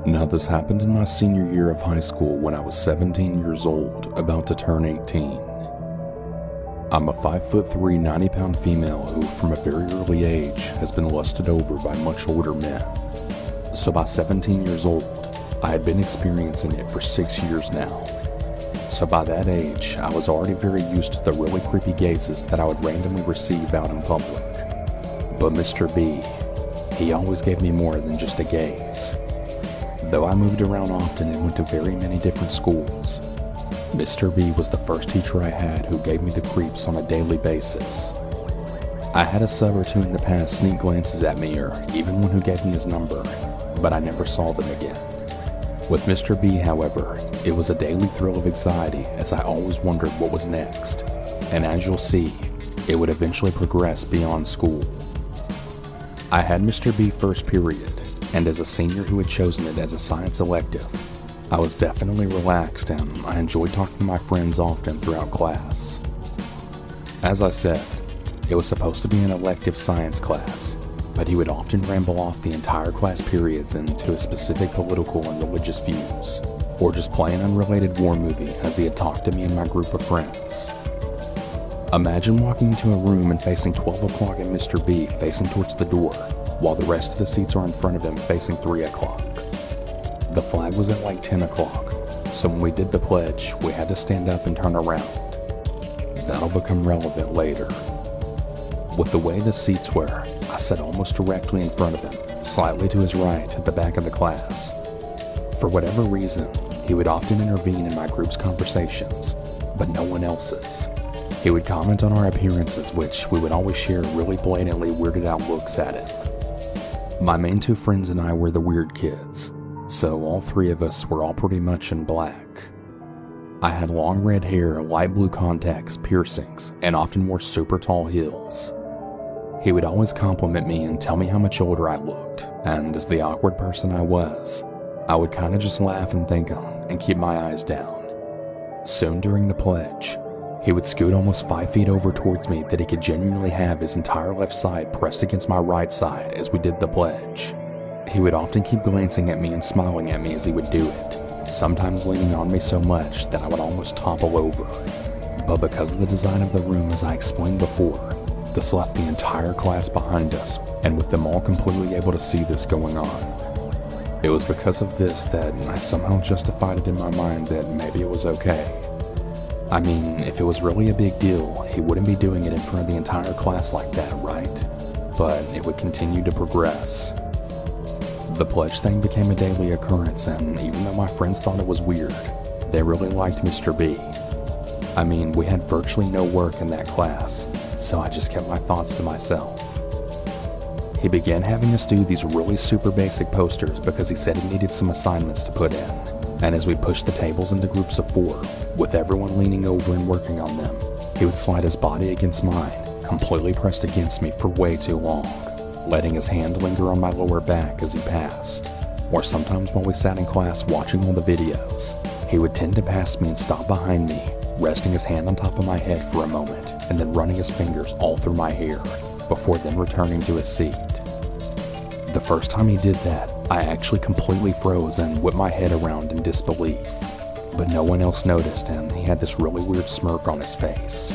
Now this happened in my senior year of high school when I was 17 years old, about to turn 18. I'm a 5'3", 90-pound female who, from a very early age, has been lusted over by much older men. So by 17 years old, I had been experiencing it for 6 years now. So by that age, I was already very used to the really creepy gazes that I would randomly receive out in public. But Mr. B, he always gave me more than just a gaze. Though I moved around often and went to very many different schools, Mr. B was the first teacher I had who gave me the creeps on a daily basis. I had a sub or two in the past sneak glances at me, or even one who gave me his number, but I never saw them again. With Mr. B, however, it was a daily thrill of anxiety as I always wondered what was next, and as you'll see, it would eventually progress beyond school. I had Mr. B first period, and as a senior who had chosen it as a science elective, I was definitely relaxed and I enjoyed talking to my friends often throughout class. As I said, it was supposed to be an elective science class, but he would often ramble off the entire class periods into his specific political and religious views, or just play an unrelated war movie as he had talked to me and my group of friends. Imagine walking into a room and facing 12 o'clock and Mr. B facing towards the door, while the rest of the seats are in front of him facing 3 o'clock. The flag was at like 10 o'clock, so when we did the pledge, we had to stand up and turn around. That'll become relevant later. With the way the seats were, I sat almost directly in front of him, slightly to his right at the back of the class. For whatever reason, he would often intervene in my group's conversations, but no one else's. He would comment on our appearances, which we would always share really blatantly weirded out looks at it. My main 2 friends and I were the weird kids, so all 3 of us were all pretty much in black. I had long red hair, light blue contacts, piercings, and often wore super tall heels. He would always compliment me and tell me how much older I looked, and as the awkward person I was, I would kinda just laugh and thank him and keep my eyes down. Soon during the pledge, he would scoot almost 5 feet over towards me that he could genuinely have his entire left side pressed against my right side as we did the pledge. He would often keep glancing at me and smiling at me as he would do it, sometimes leaning on me so much that I would almost topple over. But because of the design of the room, as I explained before, this left the entire class behind us, and with them all completely able to see this going on. It was because of this that I somehow justified it in my mind that maybe it was okay. I mean, if it was really a big deal, he wouldn't be doing it in front of the entire class like that, right? But it would continue to progress. The pledge thing became a daily occurrence, and even though my friends thought it was weird, they really liked Mr. B. I mean, we had virtually no work in that class, so I just kept my thoughts to myself. He began having us do these really super basic posters because he said he needed some assignments to put in, and as we pushed the tables into groups of 4, with everyone leaning over and working on them, he would slide his body against mine, completely pressed against me for way too long, letting his hand linger on my lower back as he passed. Or sometimes while we sat in class watching all the videos, he would tend to pass me and stop behind me, resting his hand on top of my head for a moment, and then running his fingers all through my hair, before then returning to his seat. The first time he did that, I actually completely froze and whipped my head around in disbelief. But no one else noticed, and he had this really weird smirk on his face.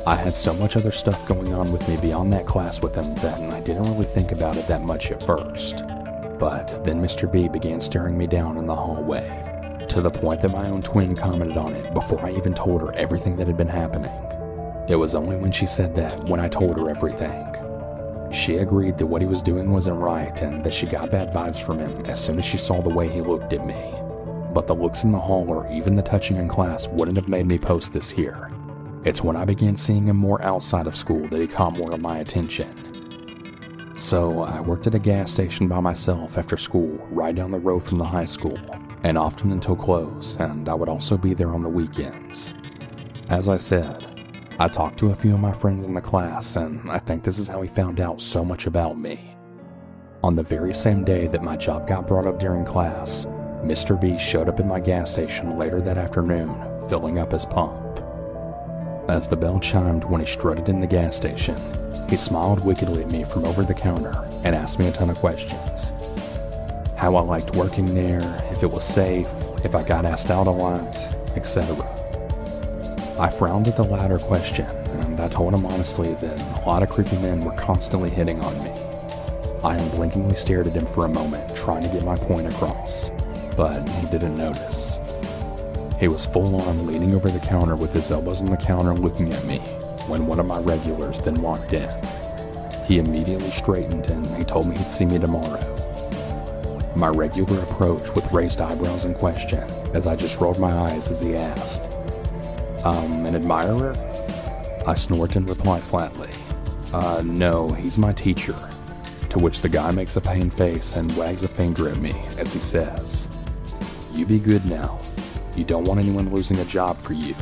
I had so much other stuff going on with me beyond that class with him that I didn't really think about it that much at first. But then Mr. B began staring me down in the hallway, to the point that my own twin commented on it before I even told her everything that had been happening. It was only when she said that when I told her everything. She agreed that what he was doing wasn't right and that she got bad vibes from him as soon as she saw the way he looked at me. But the looks in the hall or even the touching in class wouldn't have made me post this here. It's when I began seeing him more outside of school that he caught more of my attention. So I worked at a gas station by myself after school right down the road from the high school, and often until close, and I would also be there on the weekends. As I said, I talked to a few of my friends in the class, and I think this is how he found out so much about me. On the very same day that my job got brought up during class, Mr. B showed up at my gas station later that afternoon, filling up his pump. As the bell chimed when he strutted in the gas station, he smiled wickedly at me from over the counter and asked me a ton of questions. how I liked working there, if it was safe, if I got asked out a lot, etc. I frowned at the latter question, and I told him honestly that a lot of creepy men were constantly hitting on me. I unblinkingly stared at him for a moment, trying to get my point across, but he didn't notice. He was full on leaning over the counter with his elbows on the counter looking at me when one of my regulars then walked in. He immediately straightened and he told me he'd see me tomorrow. My regular approached with raised eyebrows and question as I just rolled my eyes as he asked, an admirer? I snorted and replied flatly, no, he's my teacher. To which the guy makes a pained face and wags a finger at me as he says, "You be good now. You don't want anyone losing a job for you."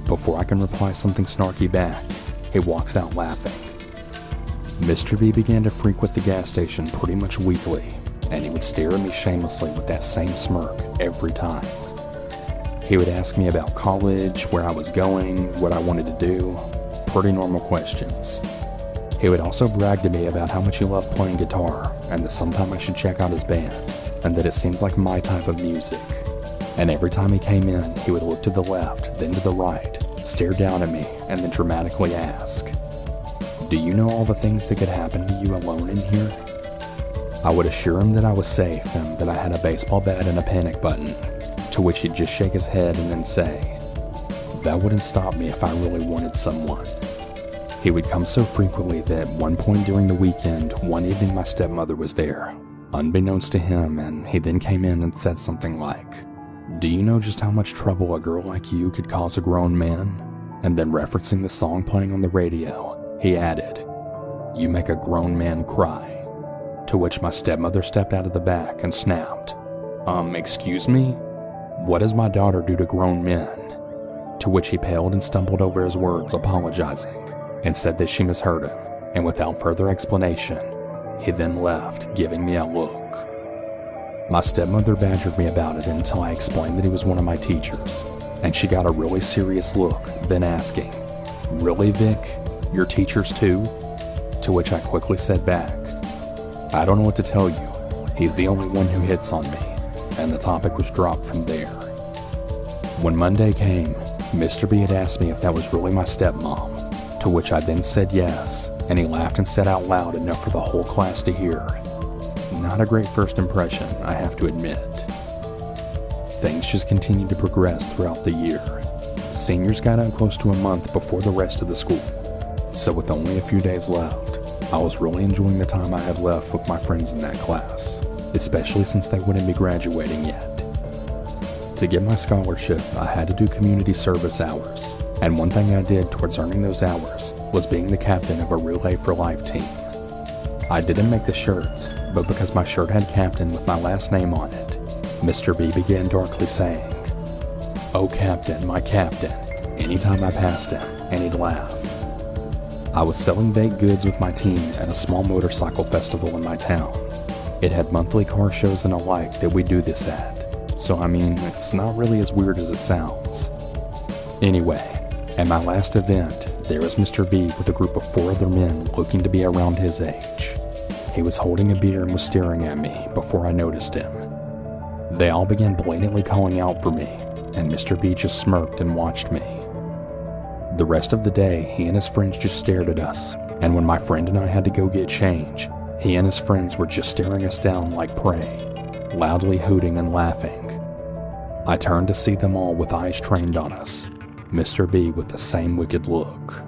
Before I can reply something snarky back, he walks out laughing. Mr. B began to frequent the gas station pretty much weekly, and he would stare at me shamelessly with that same smirk every time. He would ask me about college, where I was going, what I wanted to do, pretty normal questions. He would also brag to me about how much he loved playing guitar, and that sometime I should check out his band, and that it seemed like my type of music. And every time he came in, he would look to the left, then to the right, stare down at me, and then dramatically ask, "Do you know all the things that could happen to you alone in here?" I would assure him that I was safe and that I had a baseball bat and a panic button, to which he'd just shake his head and then say, "That wouldn't stop me if I really wanted someone." He would come so frequently that at one point during the weekend, one evening my stepmother was there, unbeknownst to him, and he then came in and said something like, "Do you know just how much trouble a girl like you could cause a grown man?" And then referencing the song playing on the radio, he added, "You make a grown man cry." To which my stepmother stepped out of the back and snapped, "Excuse me? What does my daughter do to grown men?" To which he paled and stumbled over his words, apologizing, and said that she misheard him, and without further explanation, he then left, giving me a look. My stepmother badgered me about it until I explained that he was one of my teachers, and she got a really serious look, then asking, "Really, Vic? Your teachers too?" To which I quickly said back, "I don't know what to tell you. He's the only one who hits on me," and the topic was dropped from there. When Monday came, Mr. B had asked me if that was really my stepmom, to which I then said yes, and he laughed and said out loud enough for the whole class to hear. Not a great first impression, I have to admit. Things just continued to progress throughout the year. Seniors got out close to a month before the rest of the school, so with only a few days left, I was really enjoying the time I had left with my friends in that class, especially since they wouldn't be graduating yet. To get my scholarship, I had to do community service hours, and one thing I did towards earning those hours was being the captain of a Relay for Life team. I didn't make the shirts, but because my shirt had captain with my last name on it, Mr. B began darkly saying, "Oh Captain, my Captain," anytime I passed him, and he'd laugh. I was selling baked goods with my team at a small motorcycle festival in my town. It had monthly car shows and alike that we do this at, so I mean, it's not really as weird as it sounds. Anyway, at my last event, there was Mr. B with a group of 4 other men looking to be around his age. He was holding a beer and was staring at me before I noticed him. They all began blatantly calling out for me, and Mr. B just smirked and watched me. The rest of the day, he and his friends just stared at us, and when my friend and I had to go get change, he and his friends were just staring us down like prey, loudly hooting and laughing. I turned to see them all with eyes trained on us, Mr. B with the same wicked look.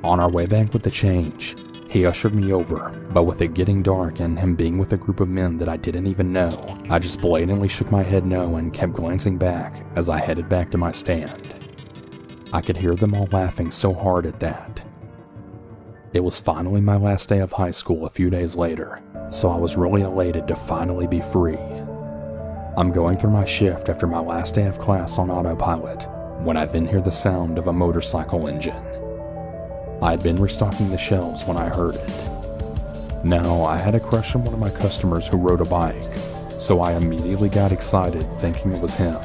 On our way back with the change, he ushered me over, but with it getting dark and him being with a group of men that I didn't even know, I just blatantly shook my head no and kept glancing back as I headed back to my stand. I could hear them all laughing so hard at that. It was finally my last day of high school a few days later, so I was really elated to finally be free. I'm going through my shift after my last day of class on autopilot, when I then hear the sound of a motorcycle engine. I had been restocking the shelves when I heard it. Now, I had a crush on one of my customers who rode a bike, so I immediately got excited thinking it was him.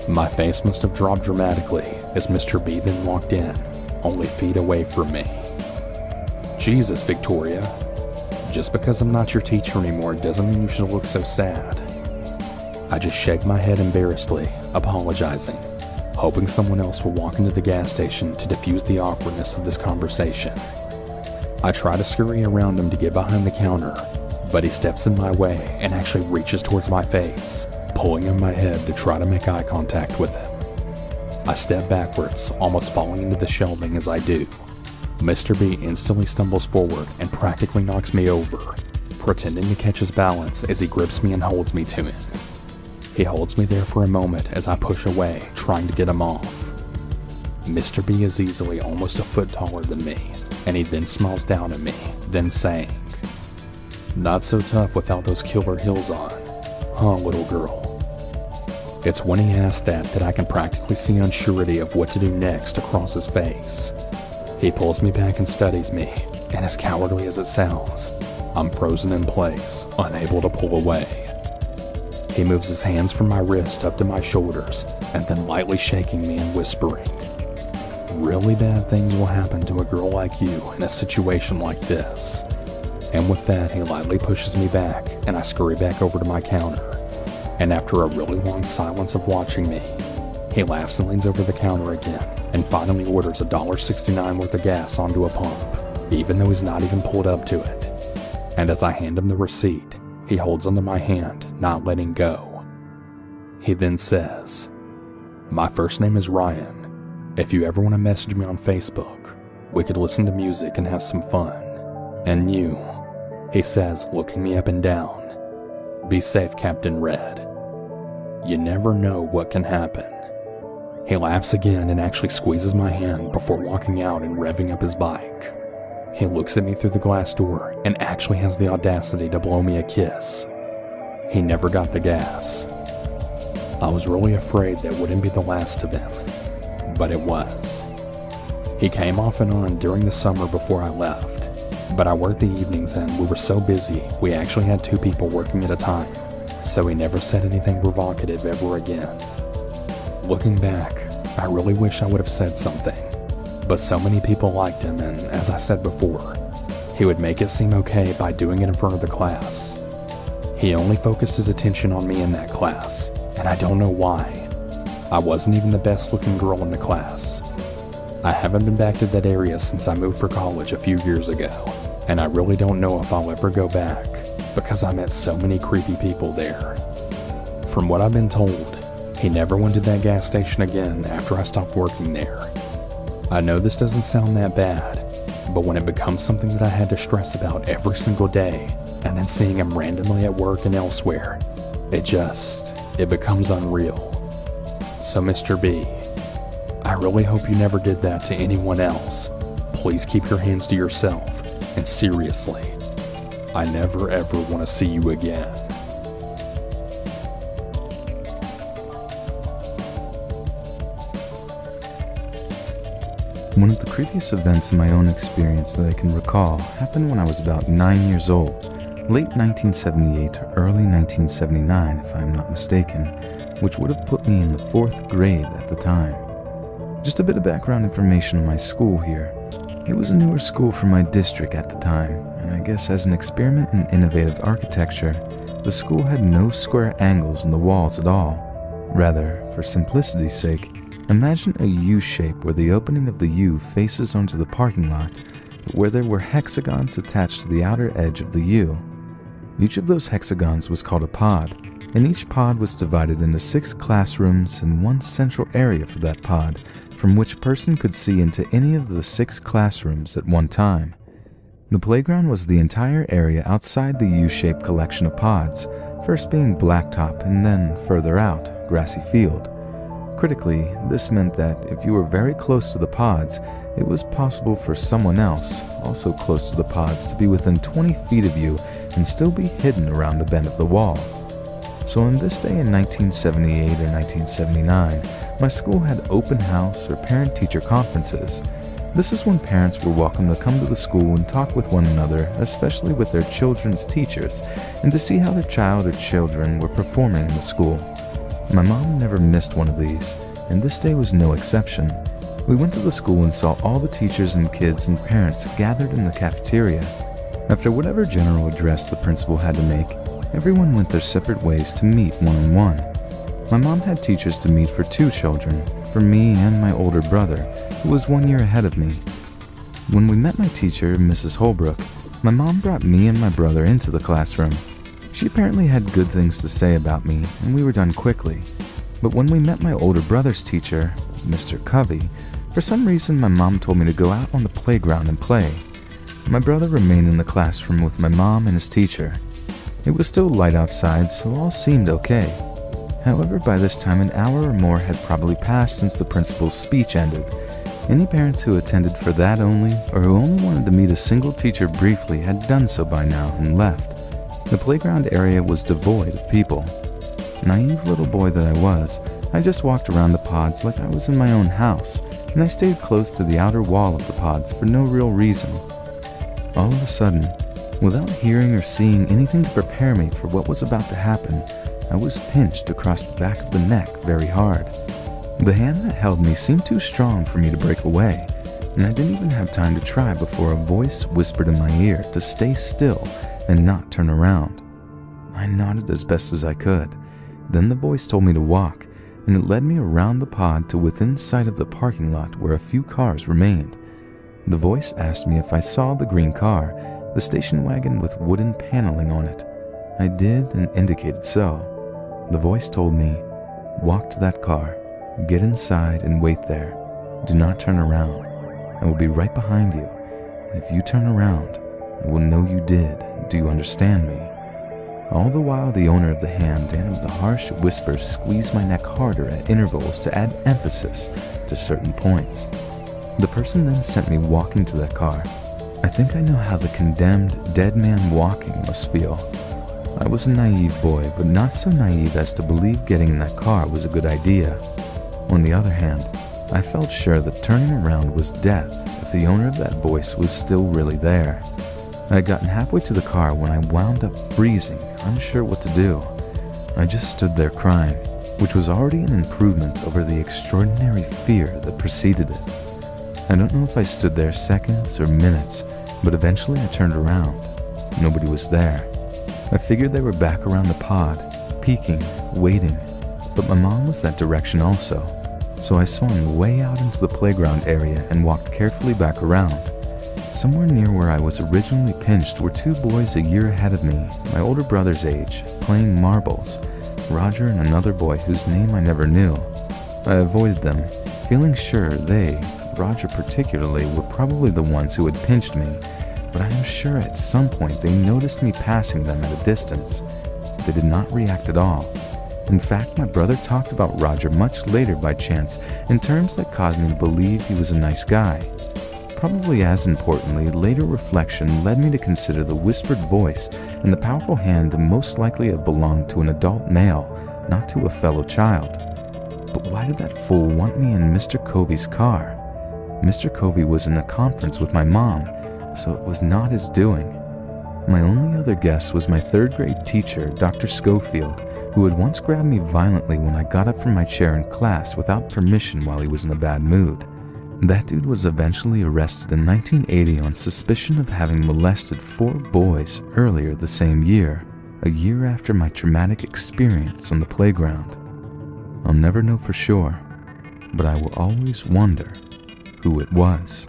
My face must have dropped dramatically as Mr. B then walked in, only feet away from me. "Jesus, Victoria, Just because I'm not your teacher anymore doesn't mean you should look so sad. I just shake my head embarrassedly, apologizing, hoping someone else will walk into the gas station to diffuse the awkwardness of this conversation. I try to scurry around him to get behind the counter, but he steps in my way and actually reaches towards my face, pulling on my head to try to make eye contact with him. I step backwards, almost falling into the shelving as I do. Mr. B instantly stumbles forward and practically knocks me over, pretending to catch his balance as he grips me and holds me to him. He holds me there for a moment as I push away, trying to get him off. Mr. B is easily almost a foot taller than me, and he then smiles down at me, then saying, "Not so tough without those killer heels on, huh, little girl?" It's when he asks that I can practically see unsurety of what to do next across his face. He pulls me back and studies me, and as cowardly as it sounds, I'm frozen in place, unable to pull away. He moves his hands from my wrist up to my shoulders, and then lightly shaking me and whispering, "Really bad things will happen to a girl like you in a situation like this." And with that, he lightly pushes me back, and I scurry back over to my counter. And after a really long silence of watching me, he laughs and leans over the counter again, and finally orders $1.69 worth of gas onto a pump, even though he's not even pulled up to it. And as I hand him the receipt, he holds onto my hand, not letting go. He then says, "My first name is Ryan. If you ever want to message me on Facebook, we could listen to music and have some fun. And you," he says, looking me up and down, "be safe, Captain Red. You never know what can happen." He laughs again and actually squeezes my hand before walking out and revving up his bike. He looks at me through the glass door and actually has the audacity to blow me a kiss. He never got the gas. I was really afraid that wouldn't be the last of him, but it was. He came off and on during the summer before I left, but I worked the evenings and we were so busy we actually had 2 people working at a time, so he never said anything provocative ever again. Looking back, I really wish I would have said something, but so many people liked him, and as I said before, he would make it seem okay by doing it in front of the class. He only focused his attention on me in that class, and I don't know why. I wasn't even the best looking girl in the class. I haven't been back to that area since I moved for college a few years ago, and I really don't know if I'll ever go back, because I met so many creepy people there. From what I've been told, he never went to that gas station again after I stopped working there. I know this doesn't sound that bad, but when it becomes something that I had to stress about every single day, and then seeing him randomly at work and elsewhere, it becomes unreal. So Mr. B, I really hope you never did that to anyone else. Please keep your hands to yourself, and seriously, I never ever want to see you again. One of the creepiest events in my own experience that I can recall happened when I was about 9 years old, late 1978 or early 1979 if I am not mistaken, which would have put me in the 4th grade at the time. Just a bit of background information on my school here. It was a newer school for my district at the time, and I guess as an experiment in innovative architecture, the school had no square angles in the walls at all. Rather, for simplicity's sake, imagine a U shape where the opening of the U faces onto the parking lot, but where there were hexagons attached to the outer edge of the U. Each of those hexagons was called a pod, and each pod was divided into 6 classrooms and one central area for that pod, from which a person could see into any of the 6 classrooms at one time. The playground was the entire area outside the U-shaped collection of pods, first being blacktop and then, further out, grassy field. Critically, this meant that if you were very close to the pods, it was possible for someone else, also close to the pods, to be within 20 feet of you and still be hidden around the bend of the wall. So on this day in 1978 or 1979, my school had open house or parent-teacher conferences. This is when parents were welcome to come to the school and talk with one another, especially with their children's teachers, and to see how their child or children were performing in the school. My mom never missed one of these, and this day was no exception. We went to the school and saw all the teachers and kids and parents gathered in the cafeteria. After whatever general address the principal had to make, everyone went their separate ways to meet one-on-one. My mom had teachers to meet for 2 children, for me and my older brother, who was 1 year ahead of me. When we met my teacher, Mrs. Holbrook, my mom brought me and my brother into the classroom. She apparently had good things to say about me, and we were done quickly. But when we met my older brother's teacher, Mr. Covey, for some reason my mom told me to go out on the playground and play. My brother remained in the classroom with my mom and his teacher. It was still light outside, so all seemed okay. However, by this time an hour or more had probably passed since the principal's speech ended. Any parents who attended for that only, or who only wanted to meet a single teacher briefly, had done so by now and left. The playground area was devoid of people. Naive little boy that I was, I just walked around the pods like I was in my own house, and I stayed close to the outer wall of the pods for no real reason. All of a sudden, without hearing or seeing anything to prepare me for what was about to happen, I was pinched across the back of the neck very hard. The hand that held me seemed too strong for me to break away, and I didn't even have time to try before a voice whispered in my ear to stay still and not turn around. I nodded as best as I could. Then the voice told me to walk, and it led me around the pod to within sight of the parking lot where a few cars remained. The voice asked me if I saw the green car, the station wagon with wooden paneling on it. I did and indicated so. The voice told me, "Walk to that car, get inside and wait there. Do not turn around. I will be right behind you, and if you turn around, I will know you did. Do you understand me?" All the while the owner of the hand and of the harsh whispers squeezed my neck harder at intervals to add emphasis to certain points. The person then sent me walking to that car. I think I know how the condemned, dead man walking must feel. I was a naive boy, but not so naive as to believe getting in that car was a good idea. On the other hand, I felt sure that turning around was death if the owner of that voice was still really there. I had gotten halfway to the car when I wound up freezing, unsure what to do. I just stood there crying, which was already an improvement over the extraordinary fear that preceded it. I don't know if I stood there seconds or minutes, but eventually I turned around. Nobody was there. I figured they were back around the pod, peeking, waiting, but my mom was that direction also, so I swung way out into the playground area and walked carefully back around. Somewhere near where I was originally pinched were 2 boys a year ahead of me, my older brother's age, playing marbles, Roger and another boy whose name I never knew. I avoided them, feeling sure they, Roger particularly, were probably the ones who had pinched me, but I am sure at some point they noticed me passing them at a distance. They did not react at all. In fact, my brother talked about Roger much later by chance in terms that caused me to believe he was a nice guy. Probably as importantly, later reflection led me to consider the whispered voice and the powerful hand to most likely have belonged to an adult male, not to a fellow child. But why did that fool want me in Mr. Covey's car? Mr. Covey was in a conference with my mom, so it was not his doing. My only other guess was my 3rd grade teacher, Dr. Schofield, who had once grabbed me violently when I got up from my chair in class without permission while he was in a bad mood. That dude was eventually arrested in 1980 on suspicion of having molested 4 boys earlier the same year, a year after my traumatic experience on the playground. I'll never know for sure, but I will always wonder who it was.